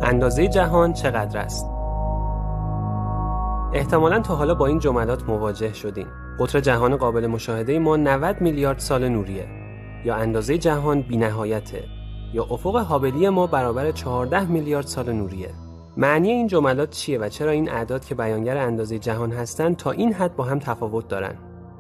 اندازه جهان چقدر است؟ احتمالاً تا حالا با این جملات مواجه شدین. قطر جهان قابل مشاهده ما 90 میلیارد سال نوریه، یا اندازه جهان بی‌نهایته، یا افق هابلی ما برابر 14 میلیارد سال نوریه. معنی این جملات چیه و چرا این اعداد که بیانگر اندازه جهان هستن تا این حد با هم تفاوت دارن؟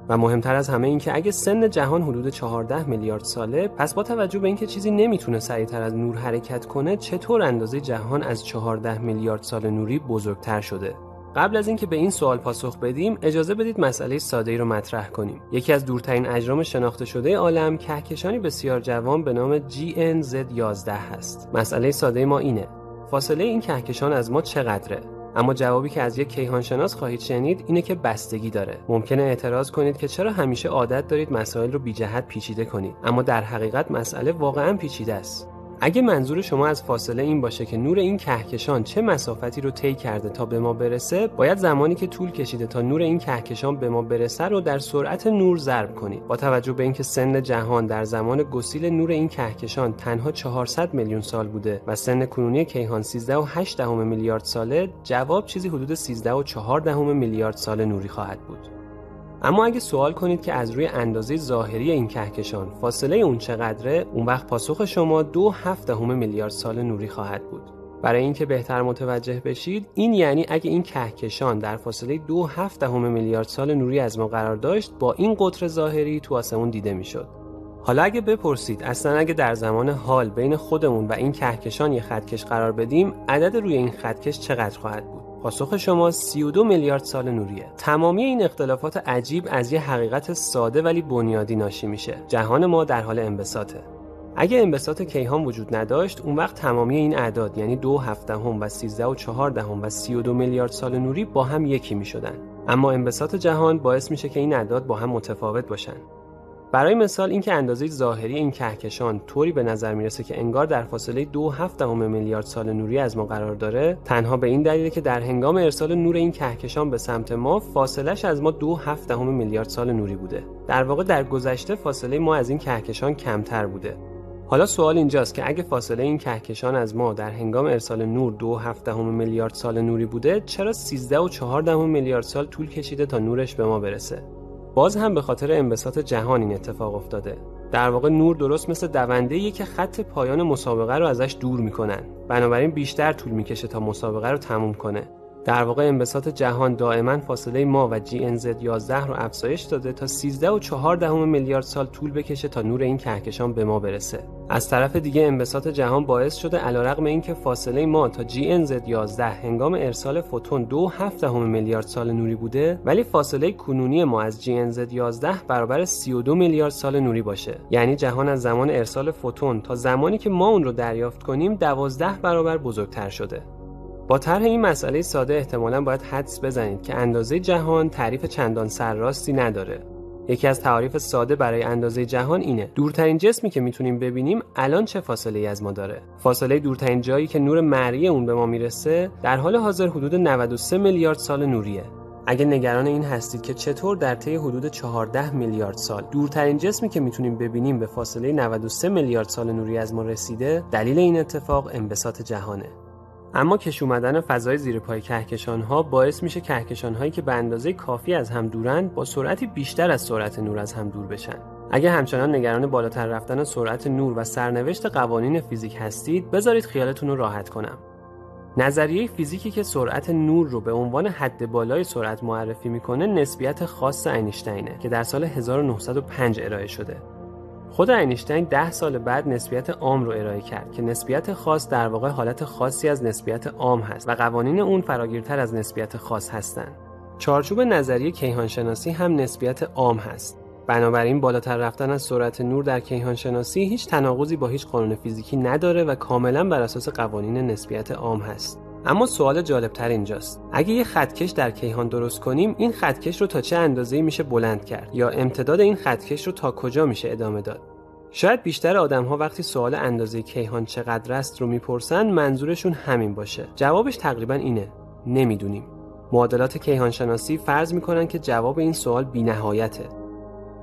و مهمتر از همه این که اگه سن جهان حدود 14 میلیارد ساله، پس با توجه به اینکه چیزی نمیتونه سریعتر از نور حرکت کنه، چطور اندازه جهان از 14 میلیارد سال نوری بزرگتر شده؟ قبل از اینکه به این سوال پاسخ بدیم، اجازه بدید مسئله ساده‌ای رو مطرح کنیم. یکی از دورترین اجرام شناخته شده عالم، کهکشانی بسیار جوان به نام GNZ11 هست. مسئله ساده ما اینه: فاصله این کهکشان از ما چقدره؟ اما جوابی که از یک کیهانشناس خواهید شنید اینه که بستگی داره. ممکنه اعتراض کنید که چرا همیشه عادت دارید مسائل رو بی جهت پیچیده کنید، اما در حقیقت مسئله واقعاً پیچیده است. اگه منظور شما از فاصله این باشه که نور این کهکشان چه مسافتی رو طی کرده تا به ما برسه، باید زمانی که طول کشیده تا نور این کهکشان به ما برسه رو در سرعت نور ضرب کنید. با توجه به اینکه سن جهان در زمان گسیل نور این کهکشان تنها 400 میلیون سال بوده و سن کنونی کیهان 13.8 میلیارد ساله، جواب چیزی حدود 13.4 میلیارد سال نوری خواهد بود. اما اگه سوال کنید که از روی اندازه ظاهری این کهکشان فاصله اون چقدره، اون وقت پاسخ شما 2.7 میلیارد سال نوری خواهد بود. برای اینکه بهتر متوجه بشید، این یعنی اگه این کهکشان در فاصله 2.7 میلیارد سال نوری از ما قرار داشت، با این قطر ظاهری تو آسمون دیده میشد. حالا اگه بپرسید اصلا اگه در زمان حال بین خودمون و این کهکشان یه خطکش قرار بدیم، عدد روی این خطکش چقدر خواهد بود؟ پاسخ شما 32 میلیارد سال نوریه. تمامی این اختلافات عجیب از یه حقیقت ساده ولی بنیادی ناشی میشه: جهان ما در حال انبساطه. اگه انبساط کیهان وجود نداشت، اون وقت تمامی این اعداد یعنی 2.7 و 13.4 و 32 میلیارد سال نوری با هم یکی میشدن. اما انبساط جهان باعث میشه که این اعداد با هم متفاوت باشن. برای مثال اینکه اندازه ظاهری این کهکشان طوری به نظر میرسه که انگار در فاصله 2.7 میلیارد سال نوری از ما قرار داره، تنها به این دلیله که در هنگام ارسال نور این کهکشان به سمت ما، فاصله‌اش از ما 2.7 میلیارد سال نوری بوده. در واقع در گذشته فاصله ما از این کهکشان کمتر بوده. حالا سوال اینجاست که اگه فاصله این کهکشان از ما در هنگام ارسال نور 2.7 میلیارد سال نوری بوده، چرا 13.4 میلیارد سال طول کشیده تا نورش به ما برسه؟ باز هم به خاطر انبساط جهان این اتفاق افتاده. در واقع نور درست مثل دونده‌ایه که خط پایان مسابقه رو ازش دور میکنن، بنابراین بیشتر طول میکشه تا مسابقه رو تموم کنه. در واقع انبساط جهان دائما فاصله ما و GNZ11 رو افزایش داده تا 13.4 میلیارد سال طول بکشه تا نور این کهکشان به ما برسه. از طرف دیگه انبساط جهان باعث شده علیرغم اینکه فاصله ما تا GNZ11 هنگام ارسال فوتون 2.7 میلیارد سال نوری بوده، ولی فاصله کنونی ما از GNZ11 برابر 32 میلیارد سال نوری باشه. یعنی جهان از زمان ارسال فوتون تا زمانی که ما اون رو دریافت کنیم 12 برابر بزرگتر شده. با طرح این مسئله ساده احتمالاً باید حدس بزنید که اندازه جهان تعریف چندان سرراستی نداره. یکی از تعاریف ساده برای اندازه جهان اینه: دورترین جسمی که میتونیم ببینیم الان چه فاصله‌ای از ما داره. فاصله دورترین جایی که نور مرئی اون به ما میرسه در حال حاضر حدود 93 میلیارد سال نوریه. اگه نگران این هستید که چطور در طی حدود 14 میلیارد سال دورترین جسمی که میتونیم ببینیم به فاصله 93 میلیارد سال نوری از ما رسیده، دلیل این اتفاق انبساط جهانه. اما کش اومدن فضای زیر پای کهکشان‌ها باعث میشه کهکشان‌هایی که به اندازه کافی از هم دورن با سرعتی بیشتر از سرعت نور از هم دور بشن. اگه همچنان نگران بالاتر رفتن سرعت نور و سرنوشت قوانین فیزیک هستید، بذارید خیالتون رو راحت کنم. نظریه فیزیکی که سرعت نور رو به عنوان حد بالای سرعت معرفی میکنه، نسبیت خاص اینشتینه که در سال 1905 ارائه شده. خود اینشتین 10 سال بعد نسبیت عام رو ارائه کرد که نسبیت خاص در واقع حالت خاصی از نسبیت عام هست و قوانین اون فراگیرتر از نسبیت خاص هستن. چارچوب نظریه کیهانشناسی هم نسبیت عام هست. بنابراین بالاتر رفتن از سرعت نور در کیهانشناسی هیچ تناقضی با هیچ قانون فیزیکی نداره و کاملا بر اساس قوانین نسبیت عام هست. اما سوال جالبتر اینجاست: اگه یه خطکش در کیهان درست کنیم، این خطکش رو تا چه اندازه‌ای میشه بلند کرد، یا امتداد این خطکش رو تا کجا میشه ادامه داد؟ شاید بیشتر آدم‌ها وقتی سوال اندازه کیهان چقدر است رو میپرسن، منظورشون همین باشه. جوابش تقریبا اینه: نمیدونیم. معادلات کیهانشناسی فرض میکنن که جواب این سوال بی‌نهایته.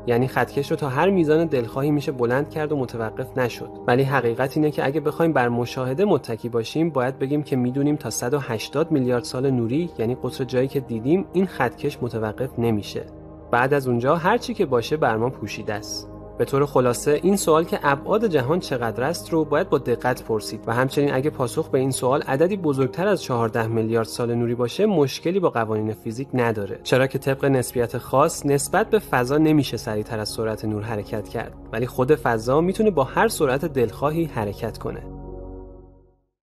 یعنی خطکش رو تا هر میزان دلخواهی میشه بلند کرد و متوقف نشد. ولی حقیقت اینه که اگه بخوایم بر مشاهده متکی باشیم باید بگیم که میدونیم تا 180 میلیارد سال نوری، یعنی قطر جایی که دیدیم، این خطکش متوقف نمیشه. بعد از اونجا هر چی که باشه بر ما پوشیده است. به طور خلاصه این سوال که ابعاد جهان چقدر است رو باید با دقت پرسید و همچنین اگه پاسخ به این سوال عددی بزرگتر از 14 میلیارد سال نوری باشه مشکلی با قوانین فیزیک نداره، چرا که طبق نسبیت خاص نسبت به فضا نمیشه سریعتر از سرعت نور حرکت کرد، ولی خود فضا میتونه با هر سرعت دلخواهی حرکت کنه.